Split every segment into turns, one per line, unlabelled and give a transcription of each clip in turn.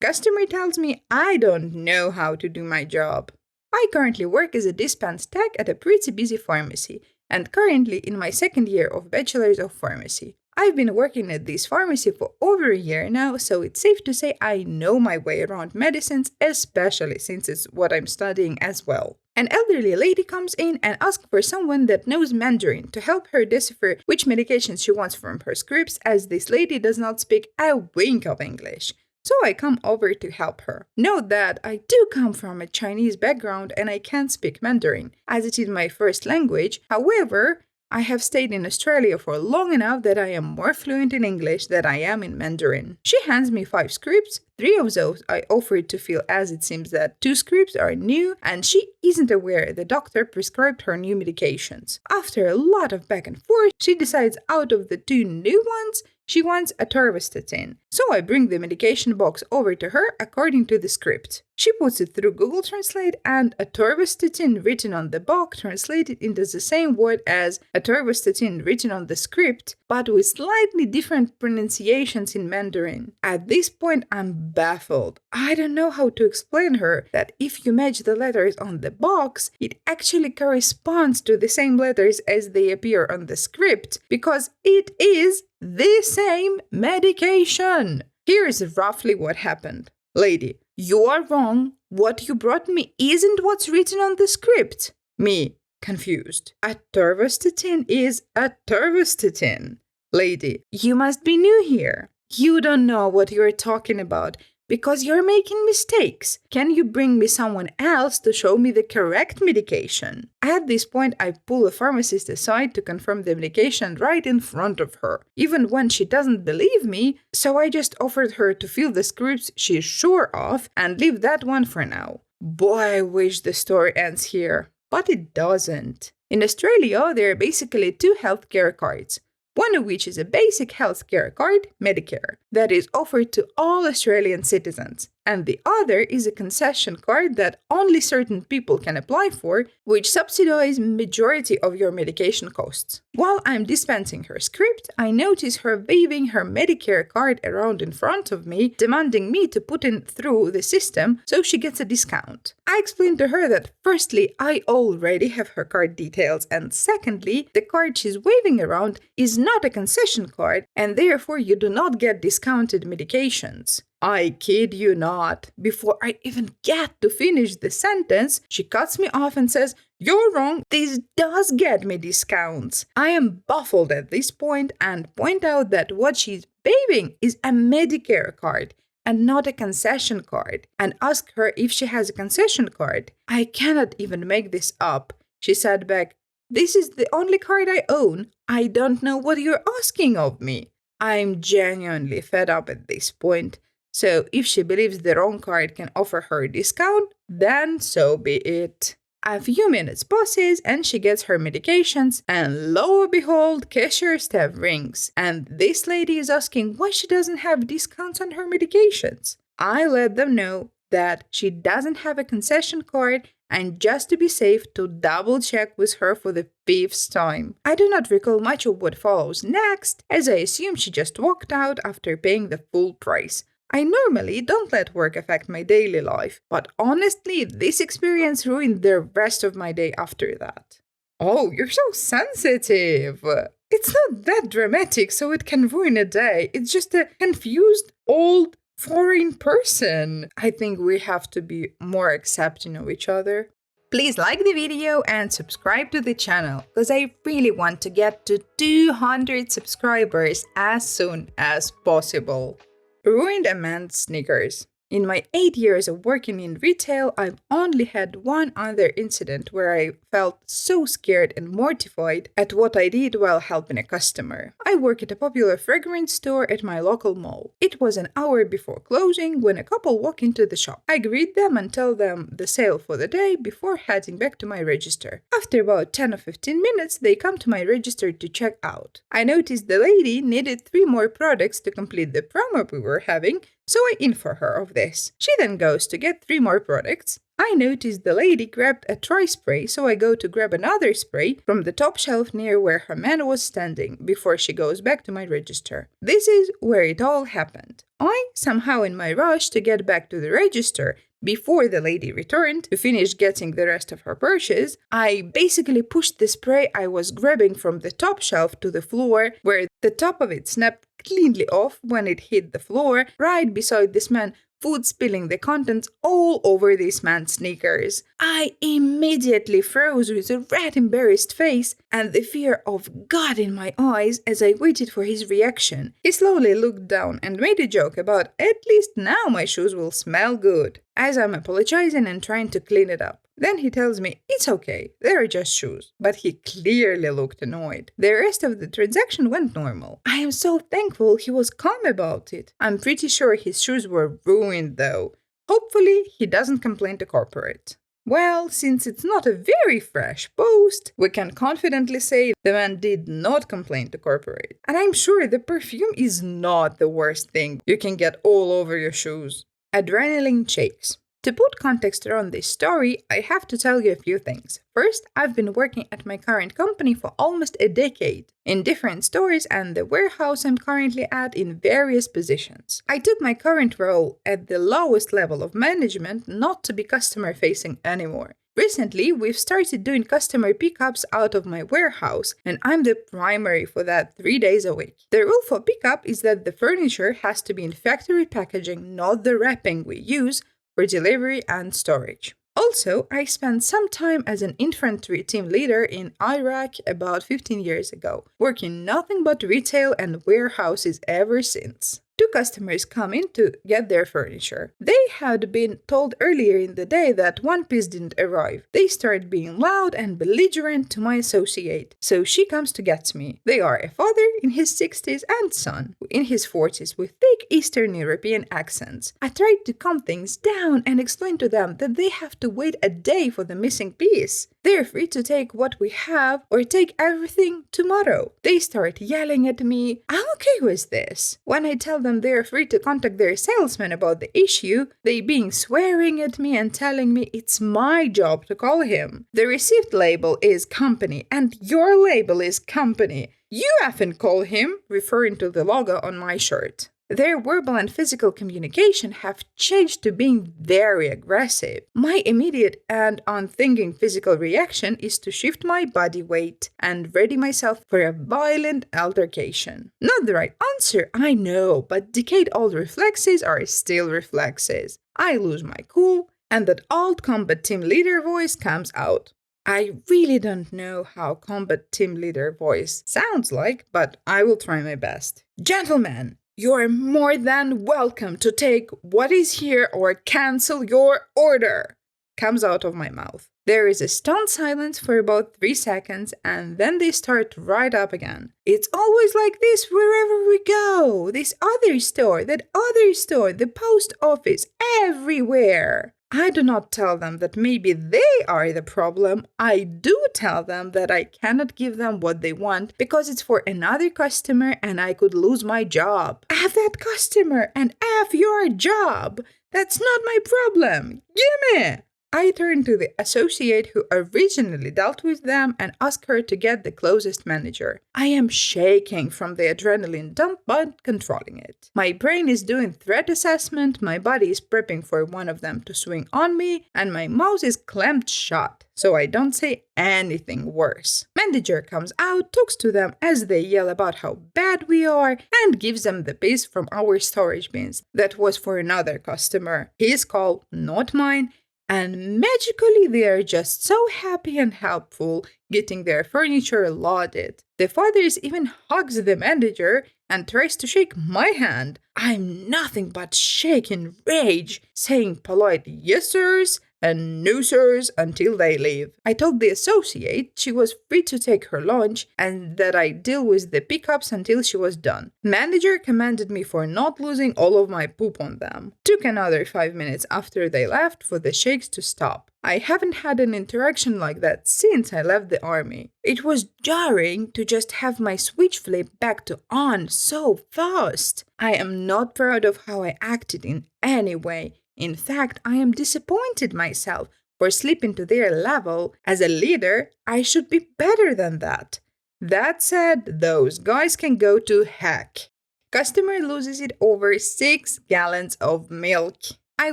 Customer tells me I don't know how to do my job. I currently work as a dispense tech at a pretty busy pharmacy, and currently in my second year of Bachelor's of Pharmacy. I've been working at this pharmacy for over a year now, so it's safe to say I know my way around medicines, especially since it's what I'm studying as well. An elderly lady comes in and asks for someone that knows Mandarin to help her decipher which medications she wants from her scripts, as this lady does not speak a wink of English. So I come over to help her. Note that I do come from a Chinese background and I can't speak Mandarin, as it is my first language. However, I have stayed in Australia for long enough that I am more fluent in English than I am in Mandarin. She hands me 5 scripts. 3 of those I offered to fill, as it seems that 2 scripts are new and she isn't aware the doctor prescribed her new medications. After a lot of back and forth, she decides out of the 2 new ones, she wants atorvastatin. So I bring the medication box over to her according to the script. She puts it through Google Translate, and atorvastatin written on the box translated into the same word as atorvastatin written on the script, but with slightly different pronunciations in Mandarin. At this point, I'm baffled. I don't know how to explain her that if you match the letters on the box, it actually corresponds to the same letters as they appear on the script, because it is the same medication. Here's roughly what happened. Lady, you are wrong. What you brought me isn't what's written on the script. Me, confused. Atorvastatin is atorvastatin. Lady, you must be new here. You don't know what you're talking about because you're making mistakes. Can you bring me someone else to show me the correct medication? At this point, I pull a pharmacist aside to confirm the medication right in front of her, even when she doesn't believe me, so I just offered her to fill the scripts she's sure of and leave that one for now. Boy, I wish the story ends here, but it doesn't. In Australia, there are basically 2 healthcare cards. One of which is a basic healthcare card, Medicare, that is offered to all Australian citizens. And the other is a concession card that only certain people can apply for, which subsidizes majority of your medication costs. While I'm dispensing her script, I notice her waving her Medicare card around in front of me, demanding me to put it through the system so she gets a discount. I explained to her that firstly, I already have her card details, and secondly, the card she's waving around is not a concession card, and therefore you do not get discounted medications. I kid you not. Before I even get to finish the sentence, she cuts me off and says, "You're wrong, this does get me discounts." I am baffled at this point and point out that what she's waving is a Medicare card and not a concession card, and ask her if she has a concession card. I cannot even make this up. She said back, "This is the only card I own. I don't know what you're asking of me." I'm genuinely fed up at this point. So if she believes the wrong card can offer her a discount, then so be it. A few minutes passes and she gets her medications, and lo and behold, cashier staff rings, and this lady is asking why she doesn't have discounts on her medications. I let them know that she doesn't have a concession card, and just to be safe, to double check with her for the 5th time. I do not recall much of what follows next, as I assume she just walked out after paying the full price. I normally don't let work affect my daily life, but honestly, this experience ruined the rest of my day after that. Oh, you're so sensitive! It's not that dramatic, so it can ruin a day. It's just a confused, old, foreign person. I think we have to be more accepting of each other. Please like the video and subscribe to the channel, because I really want to get to 200 subscribers as soon as possible. Ruined a man's sneakers. In my 8 years of working in retail, I've only had one other incident where I felt so scared and mortified at what I did while helping a customer. I work at a popular fragrance store at my local mall. It was an hour before closing when a couple walk into the shop. I greet them and tell them the sale for the day before heading back to my register. After about 10 or 15 minutes, they come to my register to check out. I noticed the lady needed 3 more products to complete the promo we were having, so I inform her of this. She then goes to get 3 more products. I noticed the lady grabbed a toy spray, so I go to grab another spray from the top shelf near where her man was standing before she goes back to my register. This is where it all happened. I, somehow in my rush to get back to the register before the lady returned to finish getting the rest of her purchase, I basically pushed the spray I was grabbing from the top shelf to the floor, where the top of it snapped cleanly off when it hit the floor right beside this man, food spilling the contents all over this man's sneakers. I immediately froze with a red embarrassed face and the fear of God in my eyes as I waited for his reaction. He slowly looked down and made a joke about at least now my shoes will smell good, as I'm apologizing and trying to clean it up. Then he tells me it's okay, they're just shoes, but he clearly looked annoyed. The rest of the transaction went normal. I am so thankful he was calm about it. I'm pretty sure his shoes were ruined though. Hopefully he doesn't complain to corporate. Well, since it's not a very fresh post, we can confidently say the man did not complain to corporate. And I'm sure the perfume is not the worst thing you can get all over your shoes. Adrenaline shakes. To put context around this story, I have to tell you a few things. First, I've been working at my current company for almost a decade, in different stores and the warehouse I'm currently at in various positions. I took my current role at the lowest level of management not to be customer-facing anymore. Recently, we've started doing customer pickups out of my warehouse, and I'm the primary for that 3 days a week. The rule for pickup is that the furniture has to be in factory packaging, not the wrapping we use for delivery and storage. Also, I spent some time as an infantry team leader in Iraq about 15 years ago, working nothing but retail and warehouses ever since. Two customers come in to get their furniture. They had been told earlier in the day that one piece didn't arrive. They start being loud and belligerent to my associate, so she comes to get me. They are a father in his 60s and son in his 40s with thick Eastern European accents. I tried to calm things down and explain to them that they have to wait a day for the missing piece. They're free to take what we have or take everything tomorrow. They start yelling at me. I'm okay with this. When I tell them they're free to contact their salesman about the issue, they being swearing at me and telling me it's my job to call him. The receipt label is company and your label is company. You effing call him, referring to the logo on my shirt. Their verbal and physical communication have changed to being very aggressive. My immediate and unthinking physical reaction is to shift my body weight and ready myself for a violent altercation. Not the right answer, I know, but decade-old reflexes are still reflexes. I lose my cool, and that old combat team leader voice comes out. I really don't know how combat team leader voice sounds like, but I will try my best. Gentlemen, you're more than welcome to take what is here or cancel your order, comes out of my mouth. There is a stunned silence for about 3 seconds and then they start right up again. It's always like this wherever we go. This other store, that other store, the post office, everywhere. I do not tell them that maybe they are the problem. I do tell them that I cannot give them what they want because it's for another customer and I could lose my job. F that customer and F your job. That's not my problem. Gimme! I turn to the associate who originally dealt with them and ask her to get the closest manager. I am shaking from the adrenaline dump but controlling it. My brain is doing threat assessment, my body is prepping for one of them to swing on me, and my mouth is clamped shut, so I don't say anything worse. Manager comes out, talks to them as they yell about how bad we are, and gives them the piece from our storage bins that was for another customer. His call, not mine. And magically they are just so happy and helpful, getting their furniture loaded. The father even hugs the manager and tries to shake my hand. I'm nothing but shaking rage, saying polite yes sirs and no sirs until they leave. I told the associate she was free to take her lunch and that I deal with the pickups until she was done. Manager commended me for not losing all of my poop on them. Took another 5 minutes after they left for the shakes to stop. I haven't had an interaction like that since I left the army. It was jarring to just have my switch flip back to on so fast. I am not proud of how I acted in any way. In fact, I am disappointed myself for slipping to their level. As a leader, I should be better than that. That said, those guys can go to heck. Customer loses it over 6 gallons of milk. I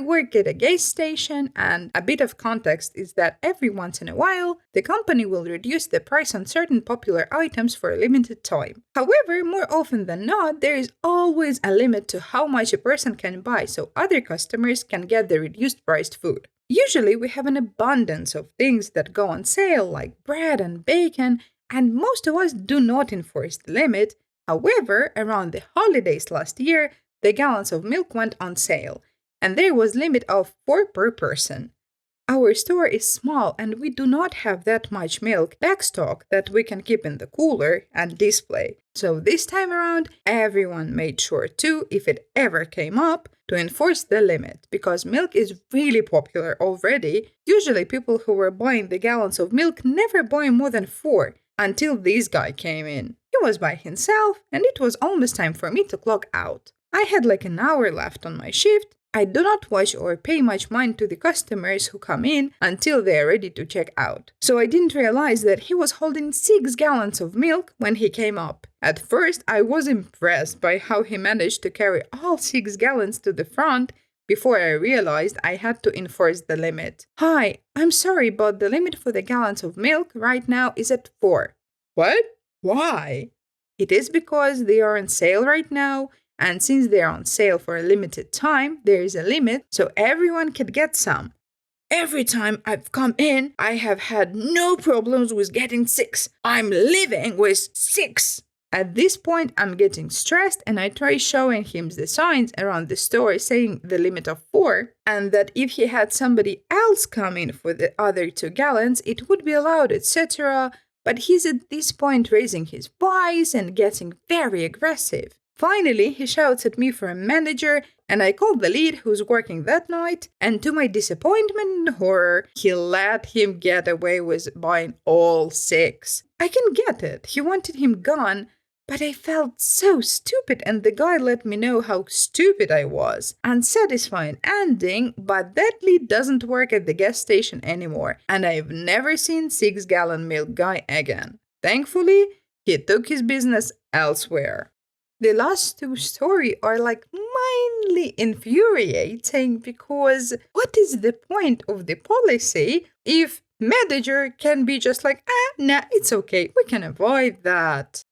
work at a gas station, and a bit of context is that every once in a while, the company will reduce the price on certain popular items for a limited time. However, more often than not, there is always a limit to how much a person can buy so other customers can get the reduced priced food. Usually, we have an abundance of things that go on sale, like bread and bacon, and most of us do not enforce the limit. However, around the holidays last year, the gallons of milk went on sale, and there was limit of 4 per person. Our store is small and we do not have that much milk backstock that we can keep in the cooler and display. So this time around, everyone made sure to, if it ever came up, to enforce the limit, because milk is really popular already. Usually people who were buying the gallons of milk never buy more than 4, until this guy came in. He was by himself and it was almost time for me to clock out. I had like an hour left on my shift. I do not watch or pay much mind to the customers who come in until they are ready to check out. So I didn't realize that he was holding 6 gallons of milk when he came up. At first, I was impressed by how he managed to carry all 6 gallons to the front before I realized I had to enforce the limit. Hi, I'm sorry, but the limit for the gallons of milk right now is at 4. What? Why? It is because they are on sale right now. And since they're on sale for a limited time, there is a limit, so everyone can get some. Every time I've come in, I have had no problems with getting 6. I'm living with 6. At this point, I'm getting stressed and I try showing him the signs around the store saying the limit of 4, and that if he had somebody else come in for the other 2 gallons, it would be allowed, etc. But he's at this point raising his voice and getting very aggressive. Finally, he shouts at me for a manager, and I called the lead who's working that night, and to my disappointment and horror, he let him get away with buying all 6. I can get it, he wanted him gone, but I felt so stupid and the guy let me know how stupid I was. Unsatisfying ending, but that lead doesn't work at the gas station anymore, and I've never seen 6-gallon milk guy again. Thankfully, he took his business elsewhere. The last 2 stories are like mildly infuriating because what is the point of the policy if manager can be just like, nah, it's okay, we can avoid that.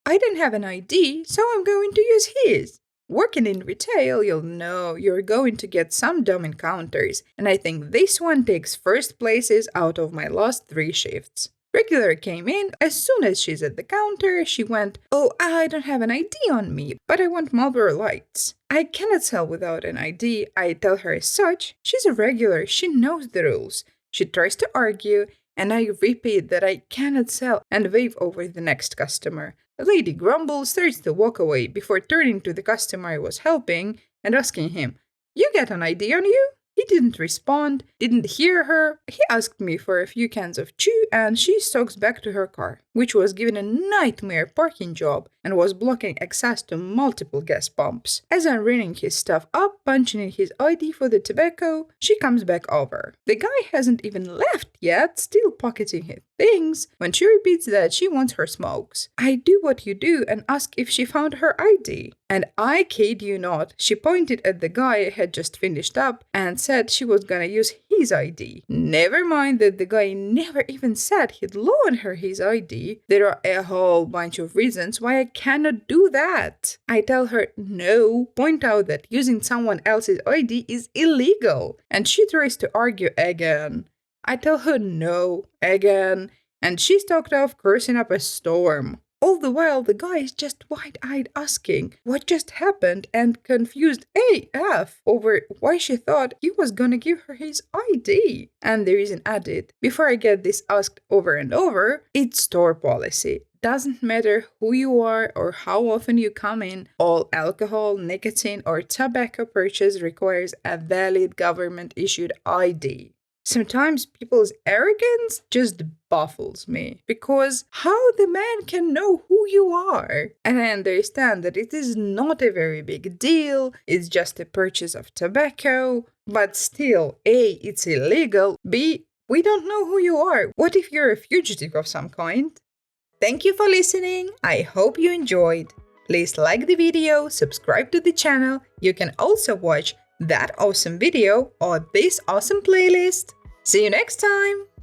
I don't have an ID, so I'm going to use his. Working in retail, you'll know you're going to get some dumb encounters, and I think this one takes first places out of my last 3 shifts. Regular came in. As soon as she's at the counter, she went, "Oh, I don't have an ID on me, but I want Marlboro Lights." I cannot sell without an ID. I tell her as such. She's a regular. She knows the rules. She tries to argue, and I repeat that I cannot sell and wave over the next customer. The lady grumbles, starts to walk away before turning to the customer I was helping and asking him, "You got an ID on you?" He didn't respond, didn't hear her. He asked me for a few cans of chew and she stalks back to her car, which was given a nightmare parking job and was blocking access to multiple gas pumps. As I'm ringing his stuff up, punching in his ID for the tobacco, she comes back over. The guy hasn't even left yet, still pocketing his things, when she repeats that she wants her smokes. I do what you do and ask if she found her ID. And I kid you not, she pointed at the guy I had just finished up and said she was gonna use his ID. Never mind that the guy never even said he'd loan her his ID. There are a whole bunch of reasons why I cannot do that. I tell her no, point out that using someone else's ID is illegal, and she tries to argue again. I tell her no, again, and she stalked off cursing up a storm. All the while, the guy is just wide-eyed asking what just happened and confused AF over why she thought he was gonna give her his ID. And the reason added, before I get this asked over and over, it's store policy. Doesn't matter who you are or how often you come in, all alcohol, nicotine, or tobacco purchase requires a valid government-issued ID. Sometimes people's arrogance just baffles me, because how the man can know who you are? And I understand that it is not a very big deal, it's just a purchase of tobacco, but still, A, it's illegal, B, we don't know who you are. What if you're a fugitive of some kind? Thank you for listening. I hope you enjoyed. Please like the video, subscribe to the channel. You can also watch that awesome video or this awesome playlist. See you next time!